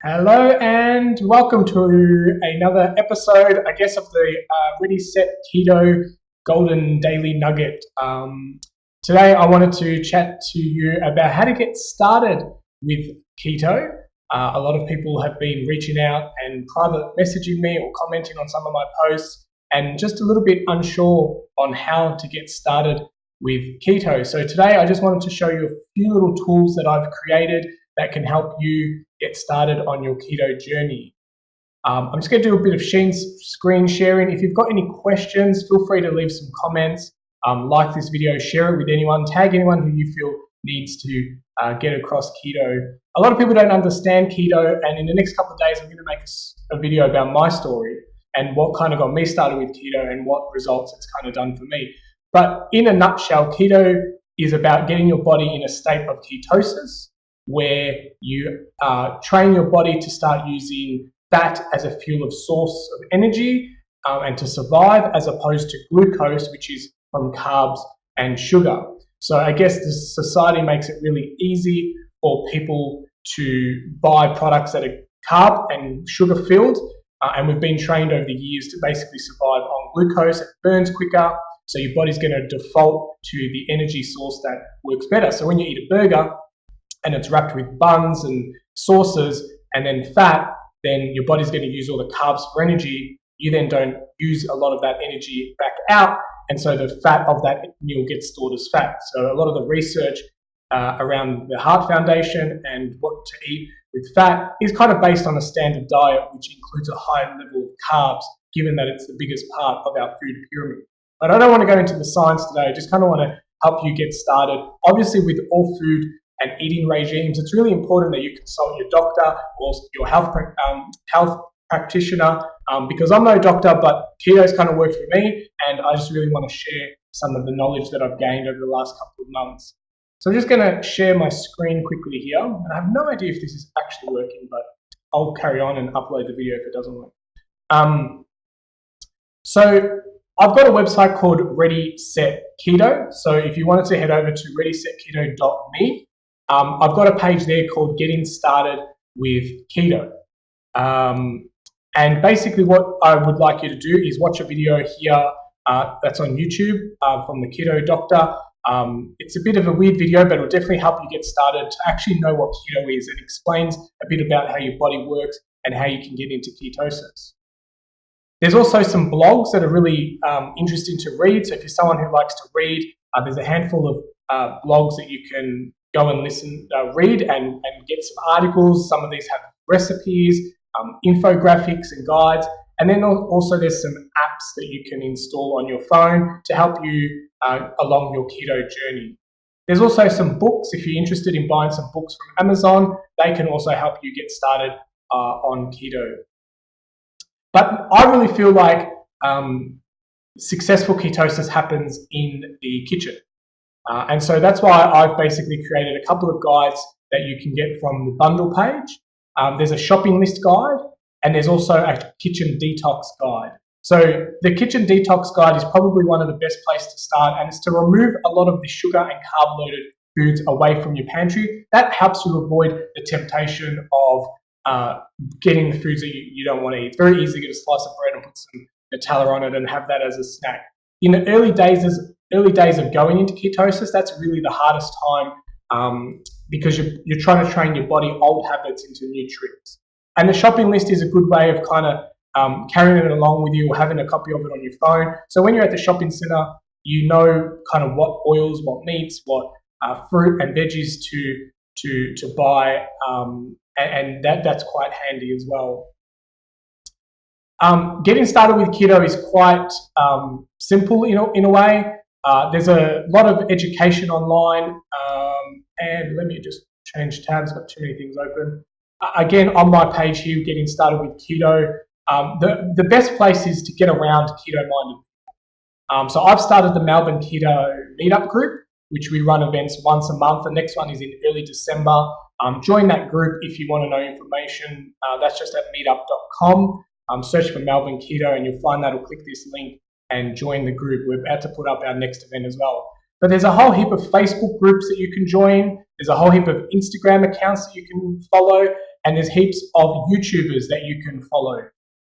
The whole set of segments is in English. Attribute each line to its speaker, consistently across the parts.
Speaker 1: Hello and welcome to another episode, I guess, of the Ready Set Keto Golden Daily Nugget. Today I wanted to chat to you about how to get started with keto. A lot of people have been reaching out and private messaging me or commenting on some of my posts and just a little bit unsure on how to get started with keto. So today I just wanted to show you a few little tools that I've created that can help you get started on your keto journey. I'm just going to do a bit of screen sharing. If you've got any questions, feel free to leave some comments. Like this video, share it with anyone, tag anyone who you feel needs to get across keto. A lot of people don't understand keto, and in the next couple of days I'm going to make a video about my story and what kind of got me started with keto and what results it's kind of done for me. But in a nutshell, keto is about getting your body in a state of ketosis, where you train your body to start using fat as a fuel of source of energy and to survive, as opposed to glucose, which is from carbs and sugar. So I guess this society makes it really easy for people to buy products that are carb and sugar filled, and we've been trained over the years to basically survive on glucose. It burns quicker, so your body's going to default to the energy source that works better. So when you eat a burger and it's wrapped with buns and sauces and then fat, then your body's going to use all the carbs for energy. You then don't use a lot of that energy back out, and so the fat of that meal gets stored as fat. So a lot of the research around the Heart Foundation and what to eat with fat is kind of based on a standard diet, which includes a high level of carbs, given that it's the biggest part of our food pyramid. But I don't want to go into the science today. I just kind of want to help you get started. Obviously, with all food and eating regimes, it's really important that you consult your doctor or your health practitioner, because I'm no doctor, but keto's kind of worked for me, and I just really want to share some of the knowledge that I've gained over the last couple of months. So I'm just going to share my screen quickly here, and I have no idea if this is actually working, but I'll carry on and upload the video if it doesn't work. So I've got a website called Ready Set Keto. So if you wanted to head over to readysetketo.me, I've got a page there called Getting Started with Keto. And basically what I would like you to do is watch a video here that's on YouTube from the Keto Doctor. It's a bit of a weird video, but it'll definitely help you get started to actually know what keto is. It explains a bit about how your body works and how you can get into ketosis. There's also some blogs that are really interesting to read. So if you're someone who likes to read, there's a handful of blogs that you can go and read and get some articles. Some of these have recipes, infographics and guides. And then also there's some apps that you can install on your phone to help you along your keto journey. There's also some books. If you're interested in buying some books from Amazon, they can also help you get started on keto. But I really feel like successful ketosis happens in the kitchen. And so that's why I've basically created a couple of guides that you can get from the bundle page. There's a shopping list guide, and there's also a kitchen detox guide. So the kitchen detox guide is probably one of the best places to start, and it's to remove a lot of the sugar and carb loaded foods away from your pantry. That helps you avoid the temptation of getting the foods that you don't want to eat. It's very easy to get a slice of bread and put some Nutella on it and have that as a snack. In the early days of going into ketosis, that's really the hardest time because you're trying to train your body old habits into new tricks. And the shopping list is a good way of kind of carrying it along with you or having a copy of it on your phone. So when you're at the shopping center, you know kind of what oils, what meats, what fruit and veggies to buy, and that's quite handy as well. Getting started with keto is quite simple in a way. There's a lot of education online, and let me just change tabs, got too many things open. Again, on my page here, Getting Started with Keto, the best place is to get around keto-minded. So I've started the Melbourne Keto Meetup group, which we run events once a month. The next one is in early December. Join that group if you want to know information. That's just at meetup.com. Search for Melbourne Keto and you'll find that, or click this link and join the group. We're about to put up our next event as well. But there's a whole heap of Facebook groups that you can join. There's a whole heap of Instagram accounts that you can follow. and there's heaps of YouTubers that you can follow.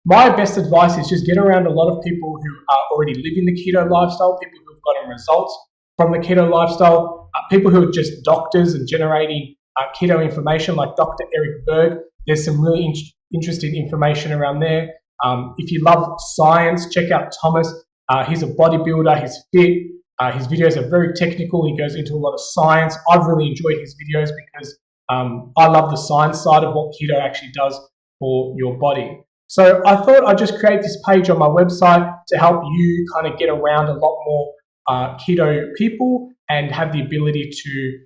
Speaker 1: My best advice is just get around a lot of people who are already living the keto lifestyle, people who have gotten results from the keto lifestyle, people who are just doctors and generating keto information like Dr. Eric Berg. There's some really interesting information around there. If you love science, check out Thomas. He's a bodybuilder, he's fit. His videos are very technical. He goes into a lot of science. I've really enjoyed his videos because I love the science side of what keto actually does for your body. So I thought I'd just create this page on my website to help you kind of get around a lot more keto people and have the ability to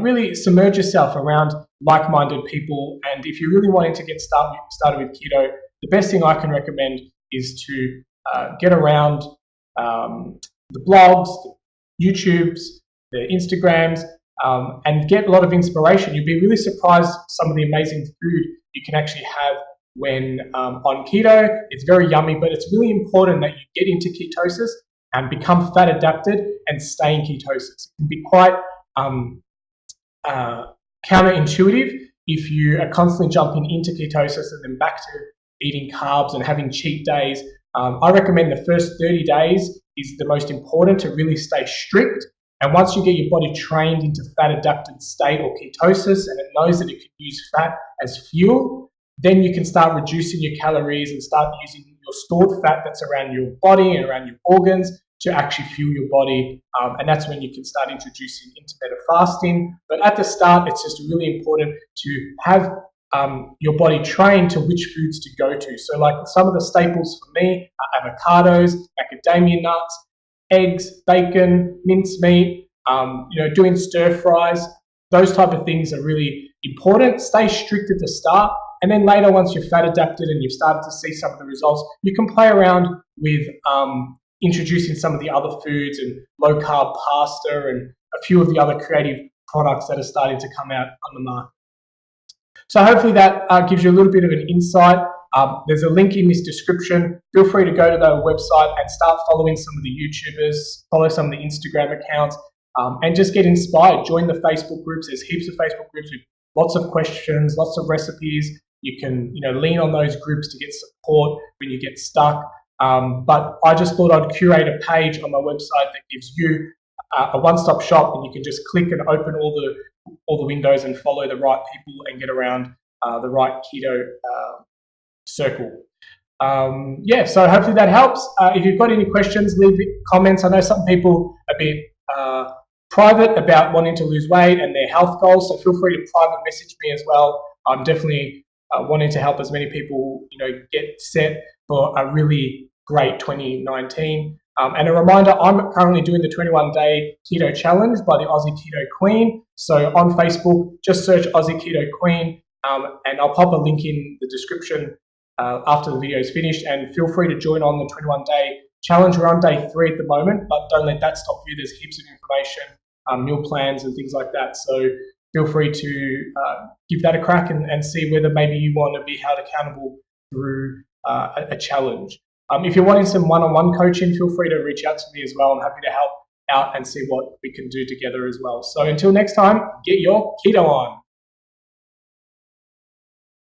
Speaker 1: really submerge yourself around like-minded people. And if you're really wanting to get started with keto, the best thing I can recommend is to get around the blogs, the YouTubes, the Instagrams, and get a lot of inspiration. You'll be really surprised some of the amazing food you can actually have when on keto. It's very yummy, but it's really important that you get into ketosis and become fat adapted and stay in ketosis. It can be quite counterintuitive if you are constantly jumping into ketosis and then back to eating carbs and having cheat days. I recommend the first 30 days is the most important to really stay strict. And once you get your body trained into fat adapted state or ketosis and it knows that it can use fat as fuel, then you can start reducing your calories and start using your stored fat that's around your body and around your organs to actually fuel your body. And that's when you can start introducing intermittent fasting. But at the start, it's just really important to have your body trained to which foods to go to. So like some of the staples for me are avocados, macadamia nuts, eggs, bacon, mincemeat, doing stir fries. Those type of things are really important. Stay strict at the start. And then later, once you're fat adapted and you've started to see some of the results, you can play around with introducing some of the other foods and low carb pasta and a few of the other creative products that are starting to come out on the market. So hopefully that gives you a little bit of an insight. There's a link in this description. Feel free to go to the website and start following some of the YouTubers, follow some of the Instagram accounts, and just get inspired. Join the Facebook groups. There's heaps of Facebook groups with lots of questions, lots of recipes. You can lean on those groups to get support when you get stuck. But I just thought I'd curate a page on my website that gives you a one-stop shop, and you can just click and open all the windows and follow the right people and get around the right keto circle. So hopefully that helps. If you've got any questions, leave comments. I know some people are a bit private about wanting to lose weight and their health goals, so feel free to private message me as well. I'm definitely wanting to help as many people get set for a really great 2019. And a reminder, I'm currently doing the 21-day keto challenge by the Aussie Keto Queen. So on Facebook, just search Aussie Keto Queen, and I'll pop a link in the description after the video is finished. And feel free to join on the 21-day challenge. We're on day 3 at the moment, but don't let that stop you. There's heaps of information, meal plans and things like that. So feel free to give that a crack and see whether maybe you want to be held accountable through a challenge. If you're wanting some one-on-one coaching, feel free to reach out to me as well. I'm happy to help out and see what we can do together as well. So until next time, get your keto on.